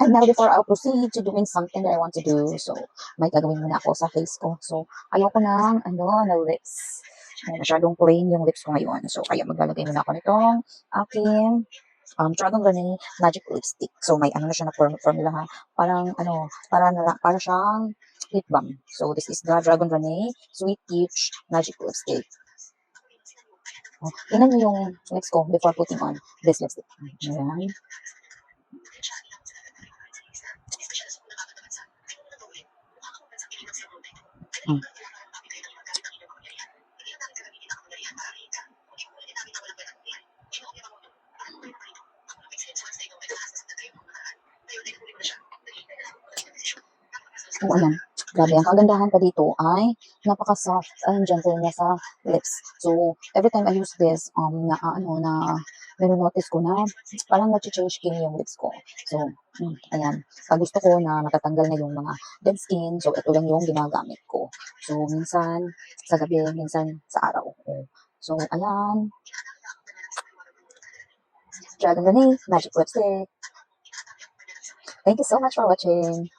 And now before I'll proceed to doing something that I want to do, so may gagawin muna ako sa face ko. So ayoko ng na lips. Masyadong plain yung lips ko ngayon. So kaya maglalagay muna ako nitong aking Dragon Rene Magic Lipstick. So may ano na siya na formula ha. Parang ano, para siyang lip balm. So this is the Dragon Rene Sweet Peach Magic Lipstick. Tingnan niyo yung lips ko before putting on this lipstick. Ayan. Hmm. Oh, ayan. Grabe, ang kagandahan pa dito ay napaka-soft and gentle niya sa lips. So, every time I use this, nanonotice ko na parang nag-change skin yung lips ko. So, ayan. Pag gusto ko na matatanggal na yung mga dead skin, so ito lang yung ginagamit ko. So, minsan sa gabi, minsan sa araw. So, ayan. Dragon Rene Magic Lipstick. Thank you so much for watching.